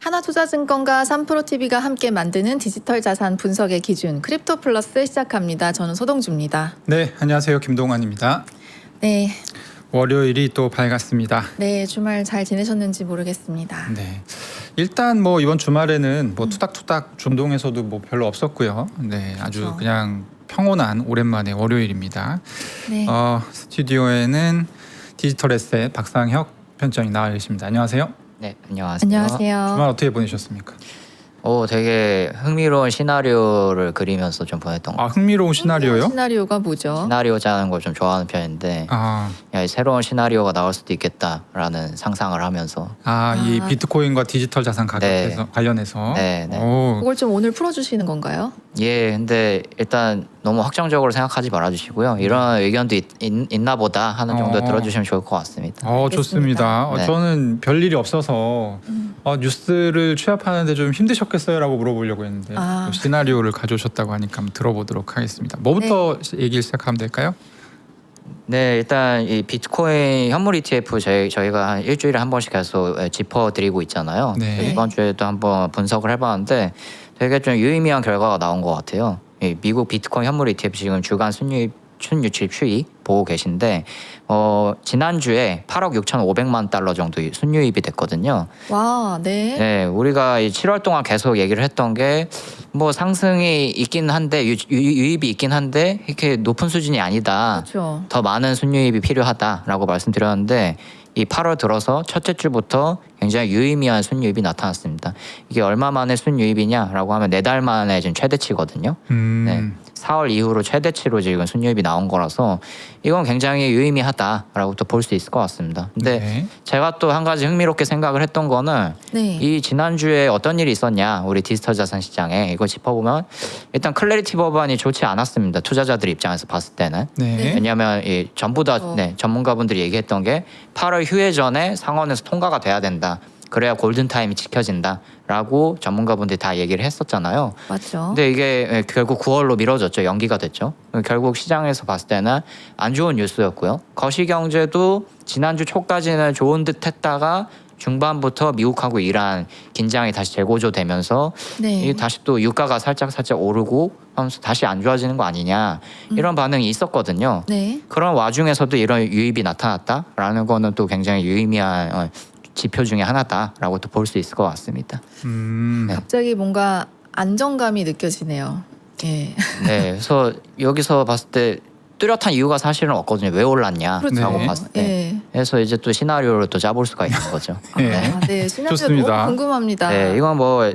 하나투자증권과 3프로TV가 함께 만드는 디지털 자산 분석의 기준 크립토 플러스 시작합니다. 저는 소동주입니다. 네, 안녕하세요. 김동환입니다. 네, 월요일이 또 밝았습니다. 네 주말 잘 지내셨는지 모르겠습니다. 네, 일단 뭐 이번 주말에는 뭐 투닥투닥 중동에서도 뭐 별로 없었고요. 네, 아주 그렇죠. 그냥 평온한 오랜만에 월요일입니다. 네, 스튜디오에는 디지털 에셋 박상혁 편집장이 나와 계십니다. 안녕하세요. 네, 안녕하세요. 안녕하세요. 주말 어떻게 보내셨습니까? 되게 흥미로운 시나리오를 그리면서 좀 보냈던 것 같아요. 흥미로운 시나리오요? 시나리오가 뭐죠? 시나리오 짜는 걸 좀 좋아하는 편인데 야, 새로운 시나리오가 나올 수도 있겠다라는 상상을 하면서 이 비트코인과 디지털 자산 가격에서 관련해서. 네. 그걸 좀 오늘 풀어주시는 건가요? 예, 근데 일단 너무 확정적으로 생각하지 말아주시고요. 이런 의견도 있나 보다 하는 정도 들어주시면 좋을 것 같습니다. 좋습니다. 네. 저는 별일이 없어서 뉴스를 취합하는데 좀 힘드셨겠어요? 라고 물어보려고 했는데 또 시나리오를 가져오셨다고 하니까 한번 들어보도록 하겠습니다. 뭐부터 얘기를 시작하면 될까요? 네, 일단 이 비트코인 현물 ETF 저희가 한 일주일에 한 번씩 계속 짚어드리고 있잖아요. 네. 이번 주에도 한번 분석을 해봤는데 되게 좀 유의미한 결과가 나온 것 같아요. 이 미국 비트코인 현물 ETF 지금 주간 순유출 추이 보고 계신데 지난주에 8억 6,500만 달러 정도 순유입이 됐거든요. 와, 네. 네, 우리가 7월 동안 계속 얘기를 했던 게 뭐 상승이 있긴 한데 유입이 있긴 한데 이렇게 높은 수준이 아니다. 그렇죠. 더 많은 순유입이 필요하다라고 말씀드렸는데 이 8월 들어서 첫째 주부터 굉장히 유의미한 순유입이 나타났습니다. 이게 얼마 만에 순유입이냐라고 하면 4달 만에 지금 최대치거든요. 네. 4월 이후로 최대치로 지금 순유입이 나온 거라서 이건 굉장히 유의미하다라고 또 볼 수 있을 것 같습니다. 근데 제가 또 한 가지 흥미롭게 생각을 했던 거는 이 지난주에 어떤 일이 있었냐 우리 디지털 자산 시장에 이거 짚어보면 일단 클래리티 법안이 좋지 않았습니다. 투자자들 입장에서 봤을 때는. 왜냐하면 전부 다 전문가분들이 얘기했던 게 8월 휴회 전에 상원에서 통과가 돼야 된다. 그래야 골든타임이 지켜진다라고 전문가분들이 다 얘기를 했었잖아요. 맞죠. 근데 이게 결국 9월로 미뤄졌죠. 연기가 됐죠. 결국 시장에서 봤을 때는 안 좋은 뉴스였고요. 거시경제도 지난주 초까지는 좋은 듯 했다가 중반부터 미국하고 이란 긴장이 다시 재고조되면서 이게 다시 또 유가가 살짝 오르고 하면서 다시 안 좋아지는 거 아니냐 이런 반응이 있었거든요. 그런 와중에서도 이런 유입이 나타났다라는 거는 또 굉장히 유의미한 지표 중에 하나다라고 또 볼 수 있을 것 같습니다. 갑자기 뭔가 안정감이 느껴지네요. 예. 네, 그래서 여기서 봤을 때 뚜렷한 이유가 사실은 없거든요. 왜 올랐냐라고 봤을 때. 그래서 이제 또 시나리오를 또 짜볼 수가 있는 거죠. 시나리오 좋습니다. 너무 궁금합니다. 네, 이건 뭐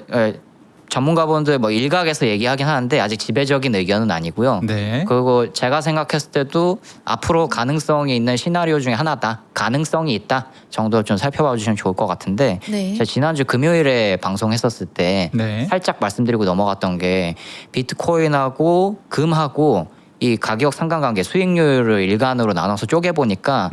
전문가분들 뭐 일각에서 얘기하긴 하는데 아직 지배적인 의견은 아니고요. 그리고 제가 생각했을 때도 앞으로 가능성이 있는 시나리오 중에 하나다. 가능성이 있다 정도 좀 살펴봐 주시면 좋을 것 같은데 제가 지난주 금요일에 방송했었을 때 살짝 말씀드리고 넘어갔던 게 비트코인하고 금하고 이 가격 상관관계 수익률을 일간으로 나눠서 쪼개보니까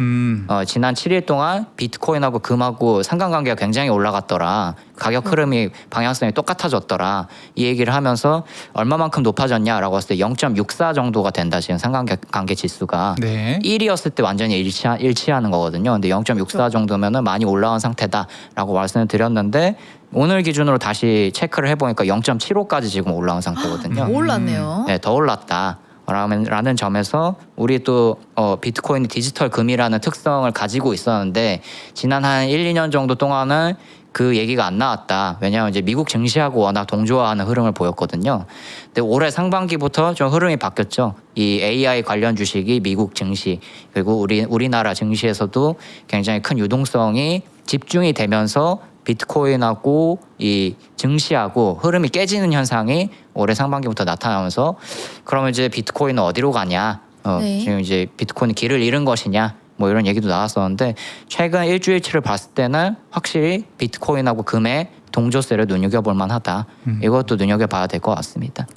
지난 7일 동안 비트코인하고 금하고 상관관계가 굉장히 올라갔더라. 가격 흐름이 방향성이 똑같아졌더라. 이 얘기를 하면서 얼마만큼 높아졌냐라고 했을 때 0.64 정도가 된다. 지금 상관관계 지수가 1이었을 때 완전히 일치하는 거거든요. 근데 0.64 정도면은 많이 올라온 상태다라고 말씀을 드렸는데 오늘 기준으로 다시 체크를 해보니까 0.75까지 지금 올라온 상태거든요. 올랐네요. 네, 더 올랐다. 라는 점에서 우리 또 비트코인이 디지털 금이라는 특성을 가지고 있었는데 지난 한 1, 2년 정도 동안은 그 얘기가 안 나왔다. 왜냐하면 이제 미국 증시하고 워낙 동조화하는 흐름을 보였거든요. 근데 올해 상반기부터 좀 흐름이 바뀌었죠. 이 AI 관련 주식이 미국 증시 그리고 우리나라 증시에서도 굉장히 큰 유동성이 집중이 되면서 비트코인하고 이 증시하고 흐름이 깨지는 현상이 올해 상반기부터 나타나면서 그러면 이제 비트코인은 어디로 가냐? 지금 이제 비트코인이 길을 잃은 것이냐? 뭐 이런 얘기도 나왔었는데 최근 일주일치를 봤을 때는 확실히 비트코인하고 금의 동조세를 눈여겨볼 만하다. 이것도 눈여겨봐야 될 것 같습니다.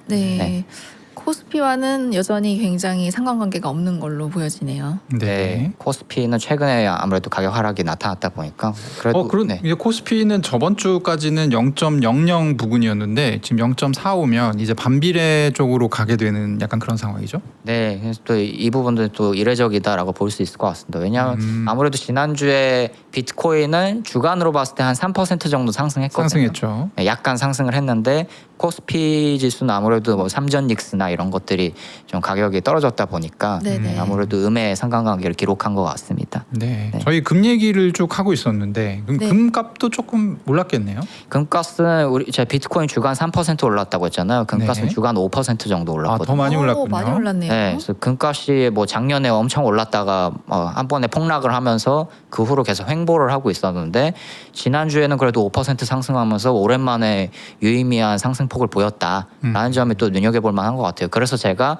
코스피와는 여전히 굉장히 상관관계가 없는 걸로 보여지네요. 네. 코스피는 최근에 아무래도 가격 하락이 나타났다 보니까 그래도 네. 이제 코스피는 저번 주까지는 0.00 부근이었는데 지금 0.45면 이제 반비례 쪽으로 가게 되는 약간 그런 상황이죠. 네, 그래서 또 이 부분도 또 이례적이다라고 볼 수 있을 것 같습니다. 왜냐하면 아무래도 지난주에 비트코인은 주간으로 봤을 때 한 3% 정도 상승했거든요. 상승했죠. 네, 약간 상승을 했는데 코스피 지수는 아무래도 뭐 삼전닉스나 이런 것들이 좀 가격이 떨어졌다 보니까 아무래도 음의 상관관계를 기록한 것 같습니다. 네. 저희 금 얘기를 쭉 하고 있었는데 그럼 금값도 조금 올랐겠네요. 금값은 제 비트코인 주간 3% 올랐다고 했잖아요. 금값은 주간 5% 정도 올랐거든요. 더 많이 올랐군요. 많이 올랐네요. 네, 그래서 금값이 뭐 작년에 엄청 올랐다가 한 번에 폭락을 하면서 그 후로 계속 횡보를 하고 있었는데 지난주에는 그래도 5% 상승하면서 오랜만에 유의미한 상승폭을 보였다라는 점이 또 눈여겨볼 만한 것 같아요. 그래서 제가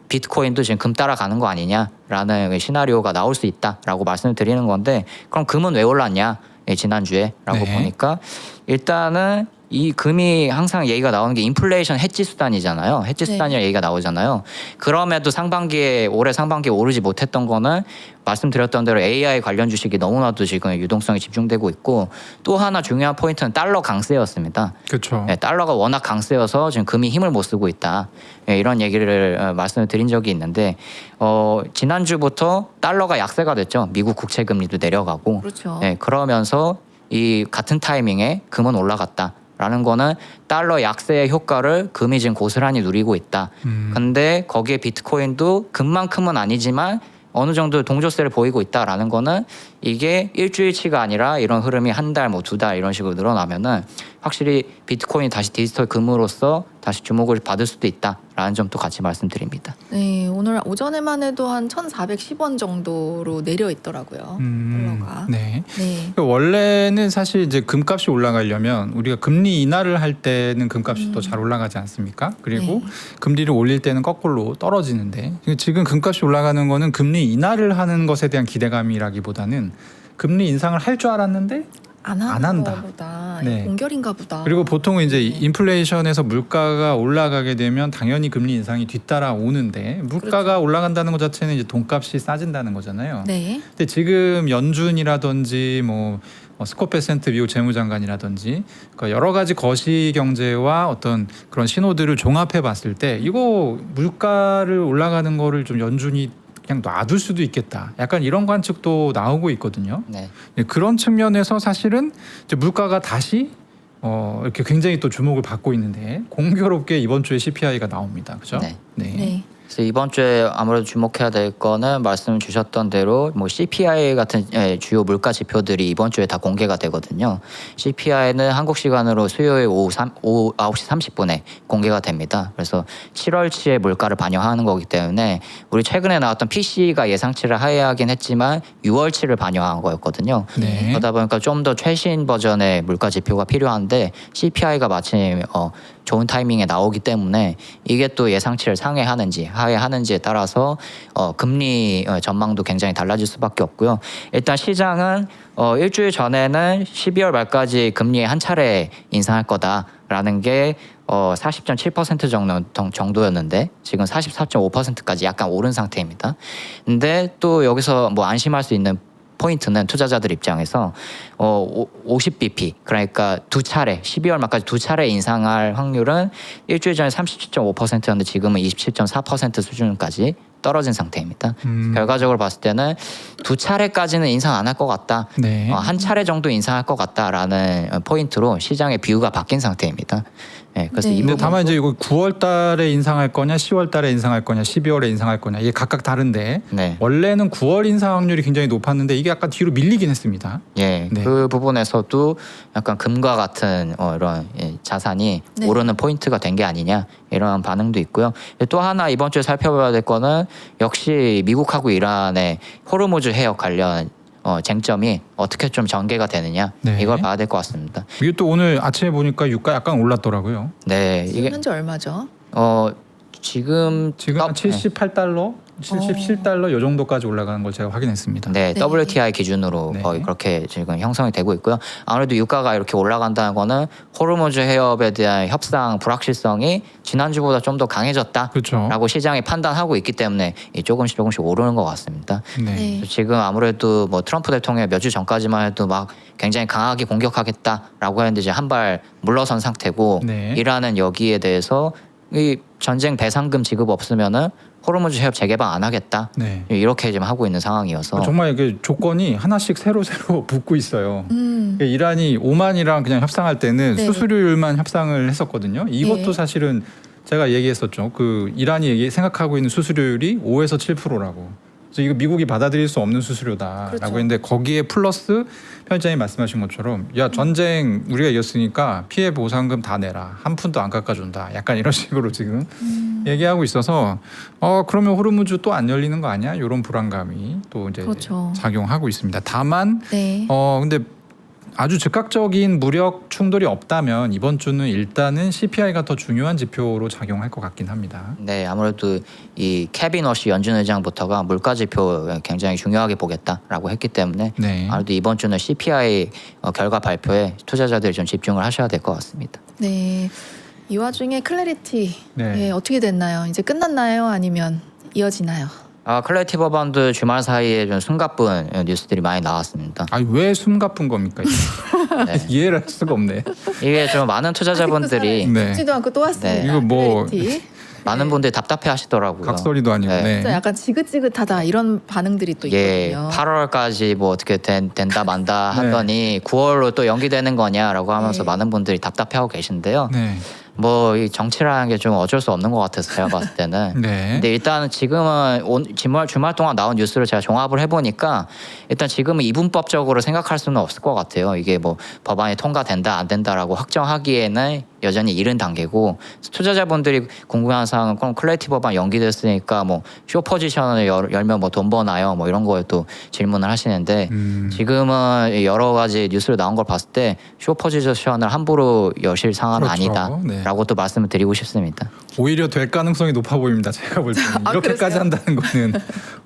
비트코인도 지금 금 따라가는 거 아니냐라는 시나리오가 나올 수 있다라고 말씀을 드리는 건데 그럼 금은 왜 올랐냐 지난주에라고 보니까 일단은 이 금이 항상 얘기가 나오는 게 인플레이션 해지 수단이잖아요. 해지 수단이라는 얘기가 나오잖아요. 그럼에도 올해 상반기에 오르지 못했던 거는 말씀드렸던 대로 AI 관련 주식이 너무나도 지금 유동성이 집중되고 있고 또 하나 중요한 포인트는 달러 강세였습니다. 그렇죠. 네, 달러가 워낙 강세여서 지금 금이 힘을 못 쓰고 있다. 네, 이런 얘기를 말씀을 드린 적이 있는데 지난주부터 달러가 약세가 됐죠. 미국 국채 금리도 내려가고. 그렇죠. 네, 그러면서 이 같은 타이밍에 금은 올라갔다. 라는 거는 달러 약세의 효과를 금이 지금 고스란히 누리고 있다. 근데 거기에 비트코인도 금만큼은 아니지만 어느 정도 동조세를 보이고 있다라는 거는 이게 일주일치가 아니라 이런 흐름이 한 달, 뭐 두 달 이런 식으로 늘어나면은 확실히 비트코인이 다시 디지털 금으로서 다시 주목을 받을 수도 있다라는 점도 같이 말씀드립니다. 네, 오늘 오전에만 해도 한 1,410원 정도로 내려 있더라고요. 달러가. 네. 원래는 사실 이제 금값이 올라가려면 우리가 금리 인하를 할 때는 금값이 더 잘 올라가지 않습니까? 그리고 금리를 올릴 때는 거꾸로 떨어지는데 지금 금값이 올라가는 거는 금리 인하를 하는 것에 대한 기대감이라기보다는 금리 인상을 할 줄 알았는데 안 한다. 보다. 네. 공결인가 보다. 그리고 보통은 이제 인플레이션에서 물가가 올라가게 되면 당연히 금리 인상이 뒤따라 오는데 물가가 올라간다는 것 자체는 이제 돈값이 싸진다는 거잖아요. 네. 근데 지금 연준이라든지 뭐 스콧 베센트 미국 재무장관이라든지 그러니까 여러 가지 거시 경제와 어떤 그런 신호들을 종합해 봤을 때 이거 물가를 올라가는 거를 좀 연준이 그냥 놔둘 수도 있겠다. 약간 이런 관측도 나오고 있거든요. 네. 그런 측면에서 사실은 이제 물가가 다시 이렇게 굉장히 또 주목을 받고 있는데 공교롭게 이번 주에 CPI가 나옵니다. 그죠? 네. 그래서 이번 주에 아무래도 주목해야 될 거는 말씀 주셨던 대로 뭐 CPI 같은 주요 물가 지표들이 이번 주에 다 공개가 되거든요. CPI는 한국 시간으로 수요일 오후 9시 30분에 공개가 됩니다. 그래서 7월치의 물가를 반영하는 거기 때문에 우리 최근에 나왔던 PC가 예상치를 하회하긴 했지만 6월치를 반영한 거였거든요. 네. 그러다 보니까 좀 더 최신 버전의 물가 지표가 필요한데 CPI가 마침 좋은 타이밍에 나오기 때문에 이게 또 예상치를 상회하는지 하회하는지에 따라서 금리 전망도 굉장히 달라질 수밖에 없고요. 일단 시장은 일주일 전에는 12월 말까지 금리 한 차례 인상할 거다라는 게 40.7% 정도였는데 지금 44.5%까지 약간 오른 상태입니다. 근데 또 여기서 뭐 안심할 수 있는 포인트는 투자자들 입장에서 50bp 그러니까 두 차례 12월 말까지 두 차례 인상할 확률은 일주일 전에 37.5%였는데 지금은 27.4% 수준까지 떨어진 상태입니다. 결과적으로 봤을 때는 두 차례까지는 인상 안 할 것 같다. 한 차례 정도 인상할 것 같다라는 포인트로 시장의 뷰가 바뀐 상태입니다. 네, 그래서 이 부분 다만 이제 이거 9월달에 인상할 거냐, 10월달에 인상할 거냐, 12월에 인상할 거냐 이게 각각 다른데 원래는 9월 인상 확률이 굉장히 높았는데 이게 약간 뒤로 밀리긴 했습니다. 예, 그 부분에서도 약간 금과 같은 이런 자산이 오르는 포인트가 된 게 아니냐 이런 반응도 있고요. 또 하나 이번 주에 살펴봐야 될 거는 역시 미국하고 이란의 호르무즈 해역 관련 쟁점이 어떻게 좀 전개가 되느냐 이걸 봐야 될 것 같습니다. 이게 또 오늘 아침에 보니까 유가 약간 올랐더라고요. 네, 지금 현재 얼마죠? 지금 한 78달러 77달러 요 정도까지 올라가는 걸 제가 확인했습니다. 네, 네. WTI 기준으로 네. 거의 그렇게 지금 형성이 되고 있고요. 아무래도 유가가 이렇게 올라간다는 거는 호르무즈 해협에 대한 협상 불확실성이 지난주보다 좀 더 강해졌다라고 그렇죠. 시장이 판단하고 있기 때문에 조금씩 오르는 것 같습니다. 네. 네. 지금 아무래도 뭐 트럼프 대통령이 몇 주 전까지만 해도 막 굉장히 강하게 공격하겠다라고 했는데 이제 한 발 물러선 상태고 네. 이란은 여기에 대해서 이 전쟁 배상금 지급 없으면은 호르무즈 해협 재개방 안 하겠다. 네. 이렇게 지금 하고 있는 상황이어서 정말 이게 조건이 하나씩 새로 붙고 있어요. 이란이 오만이랑 그냥 협상할 때는 네. 수수료율만 협상을 했었거든요. 이것도 네. 사실은 제가 얘기했었죠. 그 이란이 생각하고 있는 수수료율이 5에서 7%라고. 그래서 이거 미국이 받아들일 수 없는 수수료다라고 그렇죠. 했는데 거기에 플러스 편집장님 말씀하신 것처럼 야 전쟁 우리가 이겼으니까 피해 보상금 다 내라 한 푼도 안 깎아준다. 약간 이런 식으로 지금 얘기하고 있어서 그러면 호르무즈 또 안 열리는 거 아니야? 이런 불안감이 또 이제 그렇죠. 작용하고 있습니다. 다만 네. 근데 아주 즉각적인 무력 충돌이 없다면 이번 주는 일단은 CPI가 더 중요한 지표로 작용할 것 같긴 합니다. 네, 아무래도 이 케빈 워시 연준 의장부터가 물가 지표 굉장히 중요하게 보겠다라고 했기 때문에 네. 아무래도 이번 주는 CPI 결과 발표에 투자자들이 좀 집중을 하셔야 될 것 같습니다. 네. 이 와중에 클래리티 네. 어떻게 됐나요? 이제 끝났나요? 아니면 이어지나요? 클래리티 법안도 주말 사이에 좀 숨가쁜 뉴스들이 많이 나왔습니다. 아니 왜 숨가쁜 겁니까? 네. 이해를 할 수가 없네. 이게 좀 많은 투자자분들이 네. 죽지도 않고 또 왔습니다. 네. 이거 뭐 클래리티. 많은 분들이 답답해 하시더라고요. 각설이도 아니고. 네. 네. 진짜 약간 지긋지긋하다 이런 반응들이 또 예, 있거든요. 8월까지 뭐 어떻게 된다 만다 네. 하더니 9월로 또 연기되는 거냐라고 하면서 네. 많은 분들이 답답해하고 계신데요. 네. 뭐 이 정치라는 게 좀 어쩔 수 없는 것 같아서 제가 봤을 때는. 네. 근데 일단 지금은 주말 동안 나온 뉴스를 제가 종합을 해보니까 일단 지금은 이분법적으로 생각할 수는 없을 것 같아요. 이게 뭐 법안이 통과된다 안 된다라고 확정하기에는 여전히 이른 단계고 투자자분들이 궁금한 사항은 그럼 클래리티 법안 연기됐으니까 뭐 쇼포지션을 열면 뭐 돈 버나요? 뭐 이런 거에 또 질문을 하시는데 지금은 여러 가지 뉴스로 나온 걸 봤을 때 쇼포지션을 함부로 여실 상황은 그렇죠. 아니다라고 또 말씀을 드리고 싶습니다. 오히려 될 가능성이 높아 보입니다. 제가 볼 때는 이렇게까지 그러세요? 한다는 거는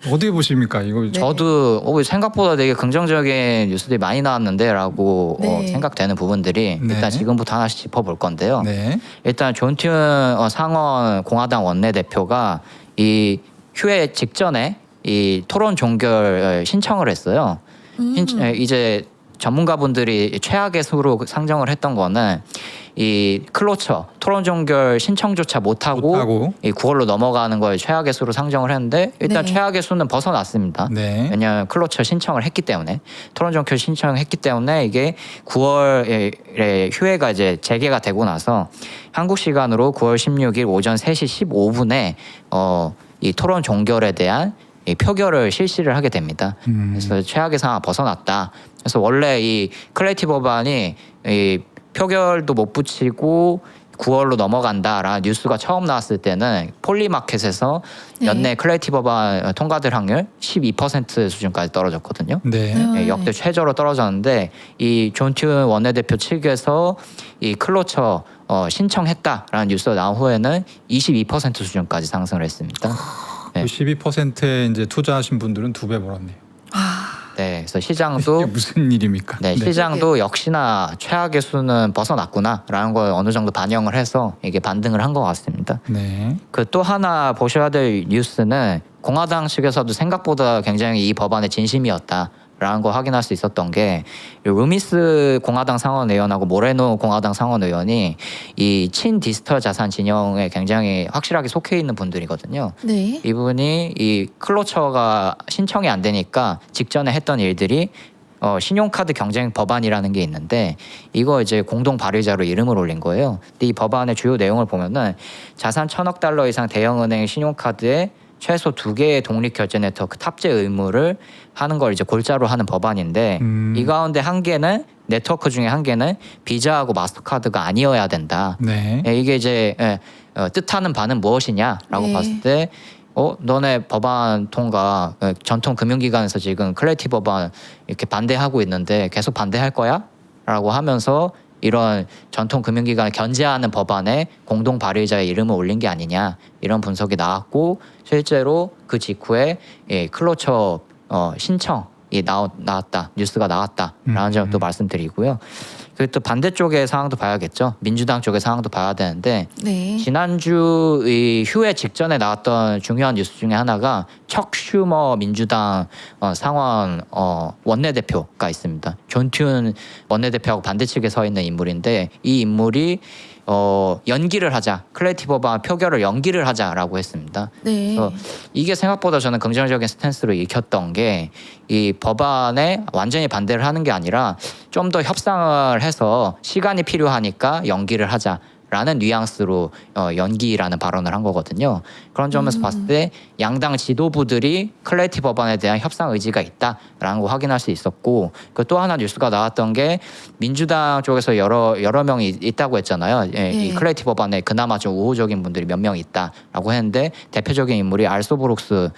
어떻게 보십니까? 이거 네. 저도 생각보다 되게 긍정적인 뉴스들이 많이 나왔는데라고 네. 생각되는 부분들이 네. 일단 지금부터 하나씩 짚어볼 건데요. 네. 일단 존 튠 상원 공화당 원내대표가 이 휴회 직전에 이 토론 종결 신청을 했어요. 이제 전문가분들이 최악의 수로 상정을 했던 거는 이 클로처 토론 종결 신청조차 못하고 이 9월로 넘어가는 걸 최악의 수로 상정을 했는데 일단 네. 최악의 수는 벗어났습니다. 네. 왜냐하면 클로처 신청을 했기 때문에 토론 종결 신청을 했기 때문에 이게 9월에 휴회가 이제 재개가 되고 나서 한국 시간으로 9월 16일 오전 3시 15분에 이 토론 종결에 대한 이 표결을 실시를 하게 됩니다. 그래서 최악의 상황 벗어났다. 그래서 원래 이 클래리티 법안이 이 표결도 못 붙이고 9월로 넘어간다라는 뉴스가 처음 나왔을 때는 폴리마켓에서 네. 연내 클래리티 법안 통과될 확률 12% 수준까지 떨어졌거든요. 네. 예, 역대 최저로 떨어졌는데 이 존 튠 원내대표 측에서 이 클로처 신청했다라는 뉴스가 나온 후에는 22% 수준까지 상승을 했습니다. 네. 12%에 이제 투자하신 분들은 2배 벌었네요. 네, 그래서 이게 시장도 무슨 일입니까? 네, 시장도 역시나 최악의 수는 벗어났구나라는 걸 어느 정도 반영을 해서 이게 반등을 한 것 같습니다. 네. 그 또 하나 보셔야 될 뉴스는 공화당 측에서도 생각보다 굉장히 이 법안의 진심이었다라는 걸 확인할 수 있었던 게 루미스 공화당 상원 의원하고 모레노 공화당 상원 의원이 이 친디지털 자산 진영에 굉장히 확실하게 속해 있는 분들이거든요. 네. 이분이 이 클로처가 신청이 안 되니까 직전에 했던 일들이 신용카드 경쟁 법안이라는 게 있는데 이거 이제 공동 발의자로 이름을 올린 거예요. 근데 이 법안의 주요 내용을 보면은 자산 1,000억 달러 이상 대형은행 신용카드에 최소 2개의 독립 결제 네트워크 탑재 의무를 하는 걸 이제 골자로 하는 법안인데 이 가운데 한 개는 네트워크 중에 한 개는 비자하고 마스터카드가 아니어야 된다. 네. 이게 이제 뜻하는 바는 무엇이냐라고 네. 봤을 때 너네 법안 통과 전통 금융기관에서 지금 클래리티 법안 이렇게 반대하고 있는데 계속 반대할 거야? 라고 하면서 이런 전통 금융기관을 견제하는 법안에 공동 발의자의 이름을 올린 게 아니냐 이런 분석이 나왔고 실제로 그 직후에 클로처 신청이 나왔다 뉴스가 나왔다라는 점도 말씀드리고요. 그리고 또 반대쪽의 상황도 봐야겠죠. 민주당 쪽의 상황도 봐야 되는데 네. 지난주 이 휴회 직전에 나왔던 중요한 뉴스 중에 하나가 척 슈머 민주당 상원 원내대표가 있습니다. 존 튠 원내대표하고 반대측에 서 있는 인물인데 이 인물이 연기를 하자 클레이티 법안 표결을 연기를 하자라고 했습니다. 네. 그래서 이게 생각보다 저는 긍정적인 스탠스로 읽혔던 게 이 법안에 완전히 반대를 하는 게 아니라 좀 더 협상을 해서 시간이 필요하니까 연기를 하자라는 뉘앙스로 연기라는 발언을 한 거거든요. 그런 점에서 봤을 때 양당 지도부들이 클레이티 법안에 대한 협상 의지가 있다라는 거 확인할 수 있었고 또 하나 뉴스가 나왔던 게 민주당 쪽에서 여러 명이 있다고 했잖아요. 이 클레이티 법안에 그나마 좀 우호적인 분들이 몇 명 있다라고 했는데 대표적인 인물이 알소브룩스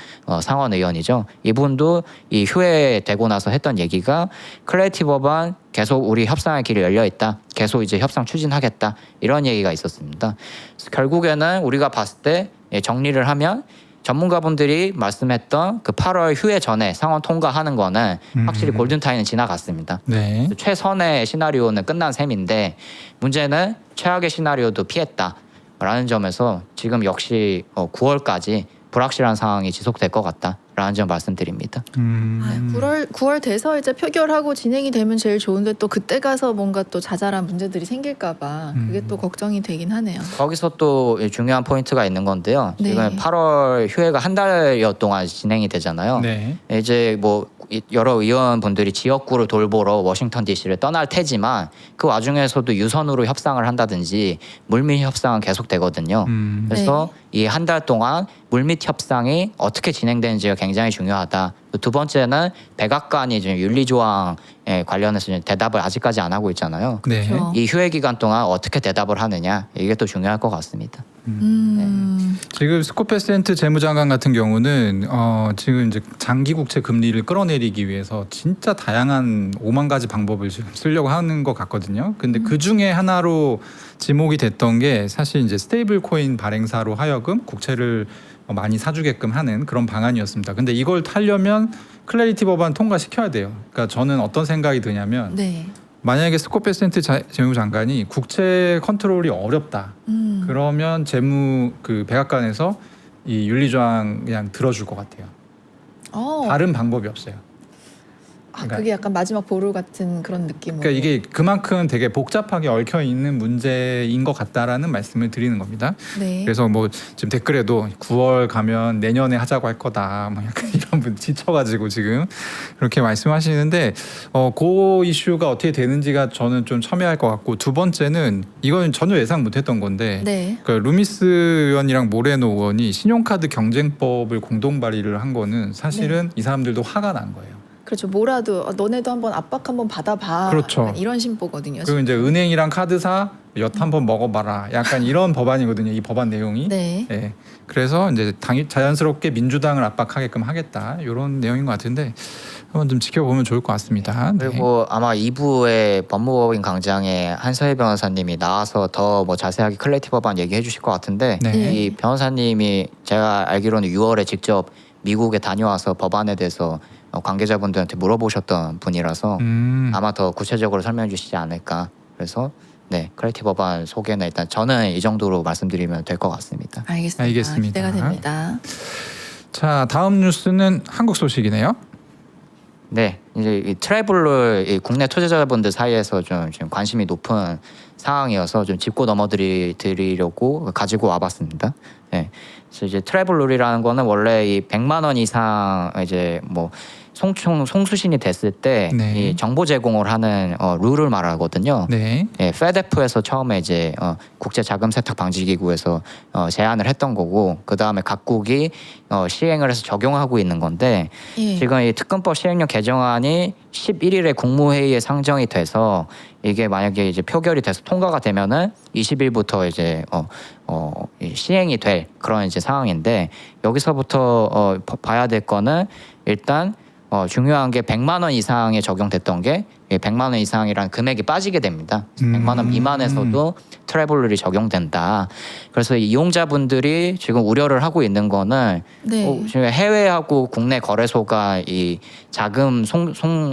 상원 의원이죠. 이분도 이 휴회되고 나서 했던 얘기가 클레이티 법안 계속 우리 협상의 길이 열려 있다. 계속 이제 협상 추진하겠다. 이런 얘기가 있었습니다. 그래서 결국에는 우리가 봤을 때 정리를 하면 전문가분들이 말씀했던 그 8월 휴회 전에 상원 통과하는 거는 확실히 골든타임은 지나갔습니다. 네. 최선의 시나리오는 끝난 셈인데 문제는 최악의 시나리오도 피했다라는 점에서 지금 역시 9월까지 불확실한 상황이 지속될 것 같다라는 점 말씀드립니다. 9월 돼서 이제 표결하고 진행이 되면 제일 좋은데 또 그때 가서 뭔가 또 자잘한 문제들이 생길까봐 그게 또 걱정이 되긴 하네요. 거기서 또 중요한 포인트가 있는 건데요. 네. 지금 8월 휴회가 한 달여 동안 진행이 되잖아요. 네. 이제 뭐 여러 의원분들이 지역구를 돌보러 워싱턴 DC를 떠날 테지만 그 와중에서도 유선으로 협상을 한다든지 물밑 협상은 계속되거든요. 그래서 이 한 달 동안 물밑 협상이 어떻게 진행되는지가 굉장히 중요하다. 두 번째는 백악관이 지금 윤리조항에 관련해서 대답을 아직까지 안 하고 있잖아요. 네. 그렇죠. 이 휴회 기간 동안 어떻게 대답을 하느냐 이게 또 중요할 것 같습니다. 지금 스콧 베센트 재무장관 같은 경우는 지금 이제 장기 국채 금리를 끌어내리기 위해서 진짜 다양한 5만 가지 방법을 지금 쓰려고 하는 것 같거든요. 근데 그 중에 하나로 지목이 됐던 게 사실 이제 스테이블 코인 발행사로 하여금 국채를 많이 사주게끔 하는 그런 방안이었습니다. 근데 이걸 타려면 클래리티 법안 통과시켜야 돼요. 그러니까 저는 어떤 생각이 드냐면 네. 만약에 스콧 베센트 재무장관이 국채 컨트롤이 어렵다. 그러면 백악관에서 이 윤리조항 그냥 들어줄 것 같아요. 다른 방법이 없어요. 그게 약간 마지막 보루 같은 그런 느낌으로. 그러니까 이게 그만큼 되게 복잡하게 얽혀 있는 문제인 것 같다라는 말씀을 드리는 겁니다. 네. 그래서 뭐 지금 댓글에도 9월 가면 내년에 하자고 할 거다, 뭐 약간 이런 분 지쳐가지고 지금 그렇게 말씀하시는데 그 이슈가 어떻게 되는지가 저는 좀 첨예할 것 같고 두 번째는 이건 전혀 예상 못했던 건데 네. 그러니까 루미스 의원이랑 모레노 의원이 신용카드 경쟁법을 공동 발의를 한 거는 사실은 이 사람들도 화가 난 거예요. 그렇죠. 뭐라도 너네도 한번 압박 한번 받아봐. 그렇죠. 약간 이런 심보거든요. 그리고 이제 은행이랑 카드사 엿 한번 먹어봐라. 약간 이런 법안이거든요. 이 법안 내용이. 네. 네. 그래서 이제 자연스럽게 민주당을 압박하게끔 하겠다. 이런 내용인 것 같은데 한번 좀 지켜보면 좋을 것 같습니다. 네. 그리고 아마 2부의 법무법인 강장에 한서희 변호사님이 나와서 더 뭐 자세하게 클레이티 법안 얘기해 주실 것 같은데 네. 이 변호사님이 제가 알기로는 6월에 직접 미국에 다녀와서 법안에 대해서 관계자분들한테 물어보셨던 분이라서 아마 더 구체적으로 설명해 주시지 않을까. 그래서 네, 클레이티 법안 소개는 일단 저는 이 정도로 말씀드리면 될 것 같습니다. 알겠습니다. 기대가 됩니다. 자, 다음 뉴스는 한국 소식이네요. 네, 이제 이 트래블러 이 국내 투자자분들 사이에서 좀 지금 관심이 높은 상황이어서 좀 짚고 넘어드리려고 가지고 와봤습니다. 네, 그래서 이제 트래블룰이라는 거는 원래 이 100만 원 이상 이제 뭐 송수신이 됐을 때 이 정보 제공을 하는 룰을 말하거든요. 네. 예, 페드프에서 처음에 이제 국제 자금 세탁 방지 기구에서 제안을 했던 거고 그 다음에 각국이 시행을 해서 적용하고 있는 건데 지금 이 특검법 시행령 개정안이 11일에 국무회의에 상정이 돼서 이게 만약에 이제 표결이 돼서 통과가 되면은 20일부터 이제 시행이 될 그런 이제 상황인데 여기서부터 봐야 될 거는 일단 중요한 게 100만 원 이상에 적용됐던 게 100만 원 이상이라는 금액이 빠지게 됩니다. 100만 원 미만에서도 트래블룰이 적용된다. 그래서 이용자분들이 지금 우려를 하고 있는 거는 네. 지금 해외하고 국내 거래소가 이 자금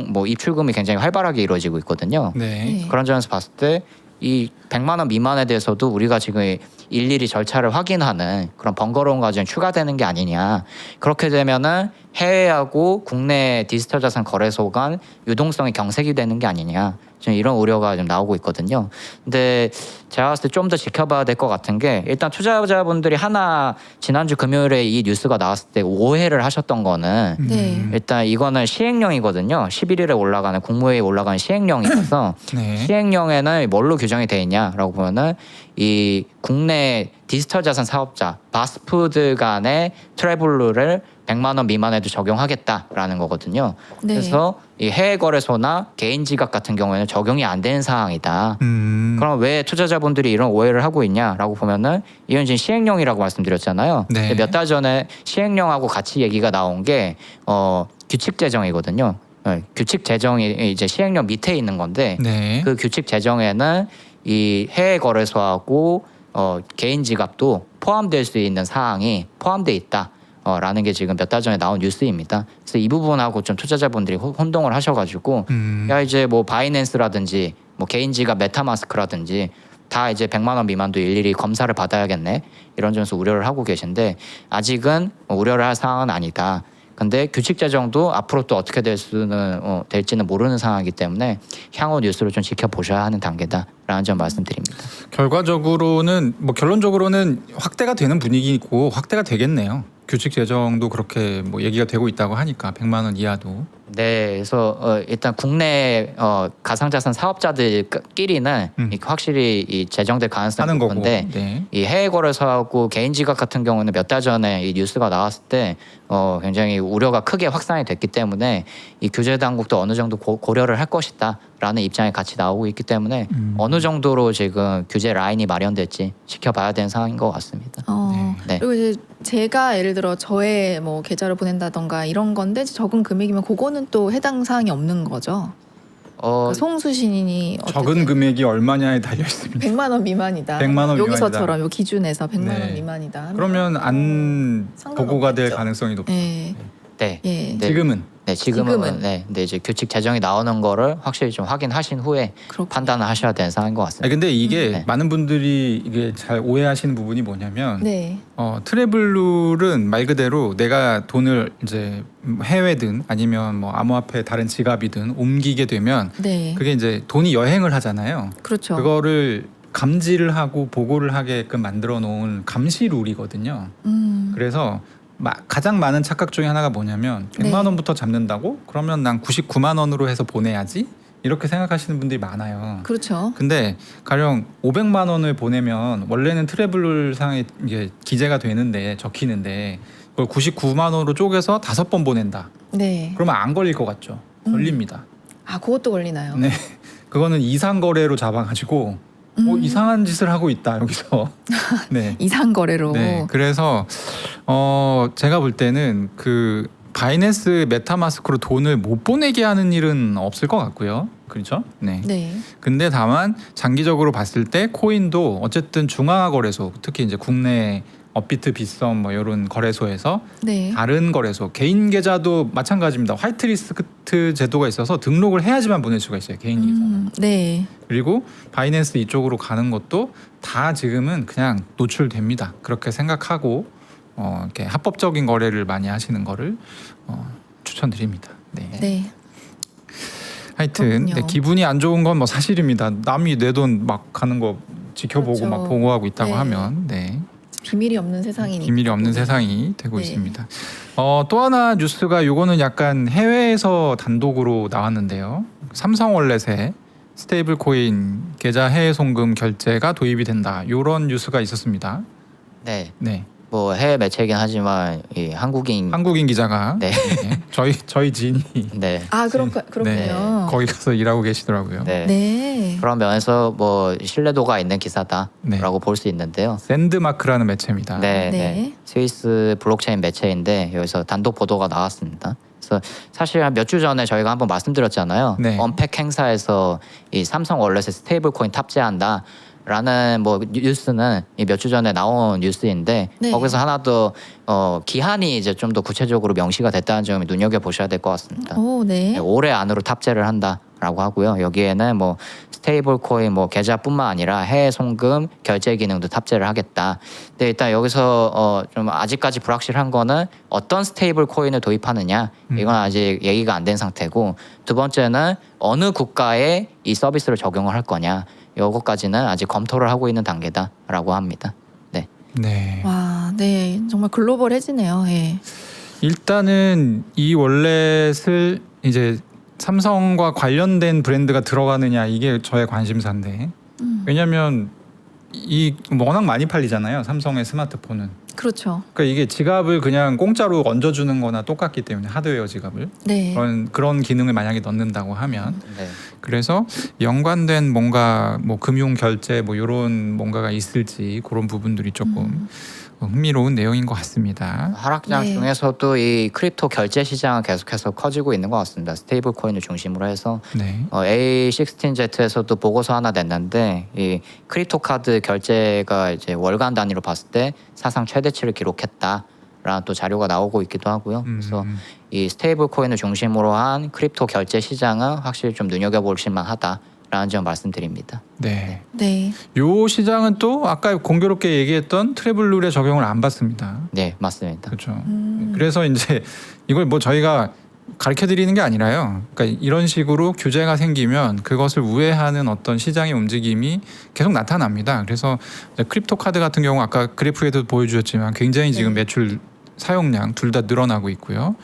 뭐 입출금이 굉장히 활발하게 이루어지고 있거든요. 네. 네. 그런 점에서 봤을 때 이 100만 원 미만에 대해서도 우리가 지금 일일이 절차를 확인하는 그런 번거로운 과정이 추가되는 게 아니냐. 그렇게 되면은 해외하고 국내 디지털 자산 거래소 간 유동성이 경색이 되는 게 아니냐. 지금 이런 우려가 좀 나오고 있거든요. 근데 제가 봤을 때 좀 더 지켜봐야 될 것 같은 게 일단 투자자분들이 하나 지난주 금요일에 이 뉴스가 나왔을 때 오해를 하셨던 거는 네. 일단 이거는 시행령이거든요. 11일에 올라가는 국무회의에 올라가는 시행령이라서 네. 시행령에는 뭘로 규정이 돼 있냐라고 보면은 이 국내 디지털 자산 사업자 바스푸드 간의 트래블룰을 100만 원 미만에도 적용하겠다라는 거거든요. 네. 그래서 이 해외 거래소나 개인 지갑 같은 경우에는 적용이 안 되는 사항이다. 그럼 왜 투자자분들이 이런 오해를 하고 있냐라고 보면은 이건 지금 시행령이라고 말씀드렸잖아요. 네. 몇 달 전에 시행령하고 같이 얘기가 나온 게 규칙 제정이거든요. 규칙 제정이 이제 시행령 밑에 있는 건데 네. 그 규칙 제정에는 이 해외 거래소하고 개인 지갑도 포함될 수 있는 사항이 포함돼 있다. 라는 게 지금 몇 달 전에 나온 뉴스입니다. 그래서 이 부분하고 좀 투자자분들이 혼동을 하셔가지고 야 이제 뭐 바이낸스라든지 뭐 개인 지갑 메타마스크라든지 다 이제 100만 원 미만도 일일이 검사를 받아야겠네 이런 점에서 우려를 하고 계신데 아직은 우려를 할 사항은 아니다. 근데 규칙 제정도 앞으로 또 어떻게 될지는 모르는 상황이기 때문에 향후 뉴스를 좀 지켜보셔야 하는 단계다라는 점 말씀드립니다. 결과적으로는 뭐 결론적으로는 확대가 되는 분위기고 확대가 되겠네요. 규칙 제정도 그렇게 뭐 얘기가 되고 있다고 하니까 100만 원 이하도. 네, 그래서 일단 국내 가상자산 사업자들끼리는 확실히 이 제정될 가능성이 하는 높은데 거고. 네. 이 해외 거래소하고 개인 지갑 같은 경우는 몇 달 전에 이 뉴스가 나왔을 때 굉장히 우려가 크게 확산이 됐기 때문에 이 규제 당국도 어느 정도 고려를 할 것이다라는 입장이 같이 나오고 있기 때문에 어느 정도로 지금 규제 라인이 마련될지 지켜봐야 되는 상황인 것 같습니다. 네. 그리고 이제 제가 예를 들어 저의 뭐 계좌를 보낸다던가 이런 건데 적은 금액이면 그거는 또 해당 사항이 없는 거죠. 그러니까 송수신이 적은 금액이 얼마냐에 달려 있습니다. 100만 원 미만이다. 100만 원 여기서처럼 요 기준에서 100만 네. 원 미만이다. 그러면 안 보고가 될 없겠죠. 가능성이 높죠. 네. 네. 예. 네. 지금은 지금은 네. 근데 이제 규칙 제정이 나오는 거를 확실히 좀 확인하신 후에 그렇군요. 판단을 하셔야 되는 상황인 것 같습니다. 근데 이게 네. 많은 분들이 이게 잘 오해하시는 부분이 뭐냐면 네. 트래블룰은 말 그대로 내가 돈을 이제 해외든 아니면 뭐 암호화폐 다른 지갑이든 옮기게 되면 네. 그게 이제 돈이 여행을 하잖아요. 그렇죠. 그거를 감지를 하고 보고를 하게끔 만들어 놓은 감시 룰이거든요. 그래서 가장 많은 착각 중에 하나가 뭐냐면 100만 네. 원부터 잡는다고? 그러면 난 99만 원으로 해서 보내야지? 이렇게 생각하시는 분들이 많아요. 그렇죠. 근데 가령 500만 원을 보내면 원래는 트래블룰상에 이게 기재가 되는데 적히는데 그걸 99만 원으로 쪼개서 5번 보낸다. 네. 그러면 안 걸릴 것 같죠? 걸립니다. 아, 그것도 걸리나요? 네, 그거는 이상 거래로 잡아가지고 이상한 짓을 하고 있다 여기서. 네. 이상 거래로. 네, 그래서 제가 볼 때는 그 바이낸스 메타마스크로 돈을 못 보내게 하는 일은 없을 것 같고요. 그렇죠? 네. 네. 근데 다만 장기적으로 봤을 때 코인도 어쨌든 중앙화 거래소, 특히 이제 국내 업비트, 빗썸 뭐 이런 거래소에서 네. 다른 거래소, 개인 계좌도 마찬가지입니다. 화이트리스트 제도가 있어서 등록을 해야지만 보낼 수가 있어요. 개인 계좌는. 네. 그리고 바이낸스 이쪽으로 가는 것도 다 지금은 그냥 노출됩니다. 그렇게 생각하고 이렇게 합법적인 거래를 많이 하시는 거를 추천드립니다. 네. 네. 하여튼 네, 기분이 안 좋은 건 뭐 사실입니다. 남이 내 돈 막 가는 거 지켜보고 그렇죠. 막 보고하고 있다고 네. 하면 네. 비밀이 없는 세상이니까. 비밀이 없는 세상이 되고 네. 있습니다. 또 하나 뉴스가 요거는 약간 해외에서 단독으로 나왔는데요. 삼성월렛에 스테이블 코인 계좌 해외 송금 결제가 도입이 된다. 요런 뉴스가 있었습니다. 네. 네. 뭐 해외 매체이긴 하지만 이 한국인 기자가 네. 네. 저희 지인이 네. 아, 그렇군요. 네. 거기 가서 일하고 계시더라고요. 네. 네. 그런 면에서 뭐 신뢰도가 있는 기사다라고 네. 볼 수 있는데요. 샌드마크라는 매체입니다. 네, 네. 네. 스위스 블록체인 매체인데 여기서 단독 보도가 나왔습니다. 그래서 사실 한 몇 주 전에 저희가 한번 말씀드렸잖아요. 네. 언팩 행사에서 이 삼성 월렛에 스테이블 코인 탑재한다. 라는 뭐 뉴스는 몇 주 전에 나온 뉴스인데 네. 거기서 하나 더 기한이 이제 좀 더 구체적으로 명시가 됐다는 점을 눈여겨 보셔야 될 것 같습니다. 오, 네. 네, 올해 안으로 탑재를 한다라고 하고요. 여기에는 뭐 스테이블 코인 뭐 계좌뿐만 아니라 해외 송금 결제 기능도 탑재를 하겠다. 근데 일단 여기서 좀 아직까지 불확실한 거는 어떤 스테이블 코인을 도입하느냐 이건 아직 얘기가 안 된 상태고, 두 번째는 어느 국가에 이 서비스를 적용을 할 거냐. 요거까지는 아직 검토를 하고 있는 단계다라고 합니다. 네. 네. 와, 네. 정말 글로벌해지네요. 예. 일단은 이 월렛을 이제 삼성과 관련된 브랜드가 들어가느냐 이게 저의 관심사인데, 왜냐하면 이 워낙 많이 팔리잖아요. 삼성의 스마트폰은. 그렇죠. 그러니까 이게 지갑을 그냥 공짜로 얹어주는 거나 똑같기 때문에, 하드웨어 지갑을 네. 그런 기능을 만약에 넣는다고 하면, 네. 그래서 연관된 뭔가 뭐 금융 결제 뭐 이런 뭔가가 있을지 그런 부분들이 조금 흥미로운 내용인 것 같습니다. 하락장 네. 중에서도 이 크립토 결제 시장은 계속해서 커지고 있는 것 같습니다. 스테이블 코인을 중심으로 해서 네. A16Z에서도 보고서 하나 냈는데 이 크립토 카드 결제가 이제 월간 단위로 봤을 때 사상 최대치를 기록했다라는 또 자료가 나오고 있기도 하고요. 그래서 이 스테이블 코인을 중심으로 한 크립토 결제 시장은 확실히 좀 눈여겨보실 만하다라는 점 말씀드립니다. 네. 네. 요 시장은 또 아까 공교롭게 얘기했던 트래블 룰의 적용을 안 받습니다. 네, 맞습니다. 그렇죠. 그래서 이제 이걸 뭐 저희가 가르쳐 드리는 게 아니라요. 그러니까 이런 식으로 규제가 생기면 그것을 우회하는 어떤 시장의 움직임이 계속 나타납니다. 그래서 이제 크립토 카드 같은 경우 아까 그래프에도 보여주셨지만 굉장히 지금 매출 사용량 둘 다 늘어나고 있고요.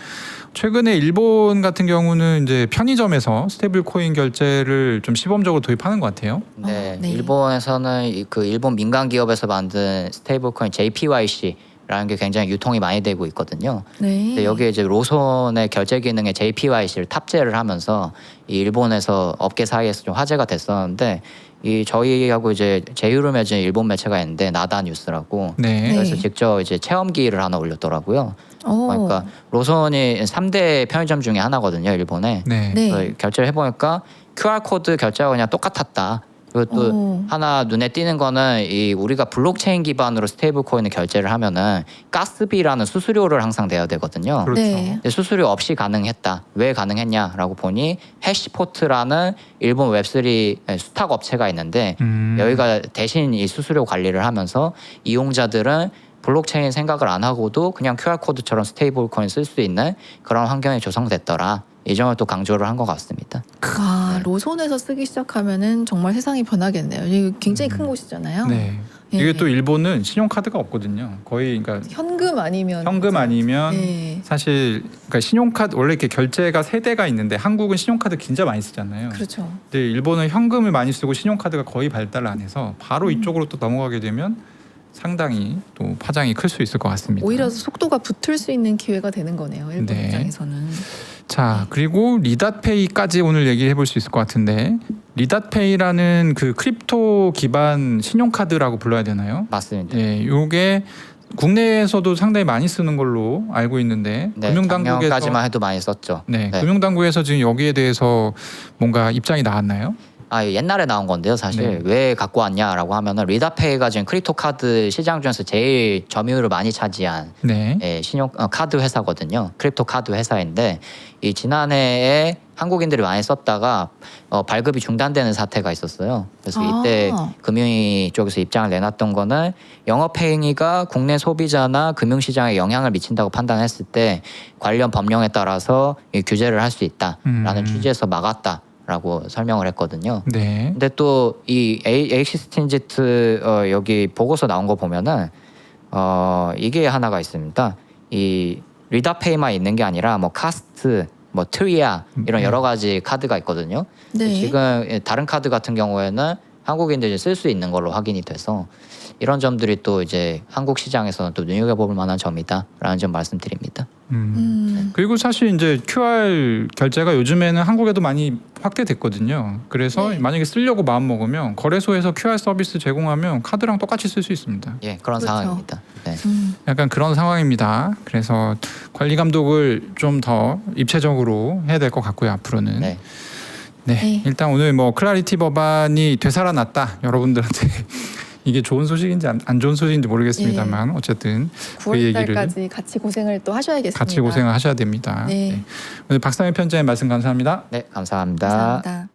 최근에 일본 같은 경우는 이제 편의점에서 스테이블 코인 결제를 좀 시범적으로 도입하는 것 같아요. 네, 네. 일본에서는 그 일본 민간 기업에서 만든 스테이블 코인 JPYC라는 게 굉장히 유통이 많이 되고 있거든요. 네. 근데 여기에 이제 로손의 결제 기능에 JPYC를 탑재를 하면서 이 일본에서 업계 사이에서 좀 화제가 됐었는데, 이 저희하고 이제 제휴를 맺은 일본 매체가 있는데 나다 뉴스라고. 네. 그래서 직접 이제 체험기를 하나 올렸더라고요. 오. 그러니까 로손이 3대 편의점 중에 하나거든요, 일본에. 네. 네. 그래서 결제를 해보니까 QR 코드 결제가 그냥 똑같았다. 그리고 또 오. 하나 눈에 띄는 거는 이 우리가 블록체인 기반으로 스테이블 코인을 결제를 하면은 가스비라는 수수료를 항상 내야 되거든요. 그렇죠. 네. 근데 수수료 없이 가능했다. 왜 가능했냐라고 보니 해시포트라는 일본 웹3 수탁 업체가 있는데 여기가 대신 이 수수료 관리를 하면서 이용자들은 블록체인 생각을 안 하고도 그냥 QR코드처럼 스테이블 코인 쓸 수 있는 그런 환경이 조성됐더라. 이 점을 또 강조를 한 것 같습니다. 와, 로손에서 쓰기 시작하면은 정말 세상이 변하겠네요. 이게 굉장히 큰 곳이잖아요. 네. 예. 이게 또 일본은 신용카드가 없거든요. 거의 그러니까 현금 아니면 현금 아니면 네. 사실 그러니까 신용카드 원래 이렇게 결제가 세 대가 있는데 한국은 신용카드 진짜 많이 쓰잖아요. 그렇죠. 근데 일본은 현금을 많이 쓰고 신용카드가 거의 발달 안 해서 바로 이쪽으로 또 넘어가게 되면 상당히 또 파장이 클 수 있을 것 같습니다. 오히려 속도가 붙을 수 있는 기회가 되는 거네요. 일본 네. 입장에서는. 자, 그리고 리닷페이까지 오늘 얘기해 볼 수 있을 것 같은데, 리닷페이라는 그 크립토 기반 신용카드라고 불러야 되나요? 맞습니다. 네, 요게 국내에서도 상당히 많이 쓰는 걸로 알고 있는데, 네, 금융당국에서 작년까지만 해도 많이 썼죠. 네, 금융당국에서 지금 여기에 대해서 뭔가 입장이 나왔나요? 옛날에 나온 건데요. 사실 왜 갖고 왔냐라고 하면은 리다페이가 지금 크립토 카드 시장 중에서 제일 점유율을 많이 차지한 신용 카드 회사거든요. 크립토 카드 회사인데 이 지난해에 한국인들이 많이 썼다가 발급이 중단되는 사태가 있었어요. 그래서 이때 금융위 쪽에서 입장을 내놨던 거는 영업행위가 국내 소비자나 금융시장에 영향을 미친다고 판단했을 때 관련 법령에 따라서 규제를 할 수 있다라는 취지에서 막았다. 라고 설명을 했거든요. 네. 근데 또 이 A16Z 여기 보고서 나온 거 보면은 이게 하나가 있습니다. 이 리다페이만 있는 게 아니라 뭐 카스트, 뭐 트리아 이런 여러 가지 카드가 있거든요. 네. 지금 다른 카드 같은 경우에는 한국인들이 쓸 수 있는 걸로 확인이 돼서 이런 점들이 또 이제 한국 시장에서는 또 눈여겨볼 만한 점이다라는 점 말씀드립니다. 그리고 사실 이제 QR 결제가 요즘에는 한국에도 많이 확대됐거든요. 그래서 만약에 쓰려고 마음 먹으면 거래소에서 QR 서비스 제공하면 카드랑 똑같이 쓸 수 있습니다. 예, 그런 그렇죠. 상황입니다. 네. 약간 그런 상황입니다. 그래서 관리 감독을 좀 더 입체적으로 해야 될 것 같고요. 앞으로는. 네. 네. 일단 오늘 뭐 클라리티 법안이 되살아났다. 여러분들한테 이게 좋은 소식인지 안 좋은 소식인지 모르겠습니다만 어쨌든 그 9월 얘기를 달까지 같이 고생을 또 하셔야겠습니다. 같이 고생을 하셔야 됩니다. 네. 오늘 박상현 편집장님 말씀 감사합니다. 네, 감사합니다. 감사합니다.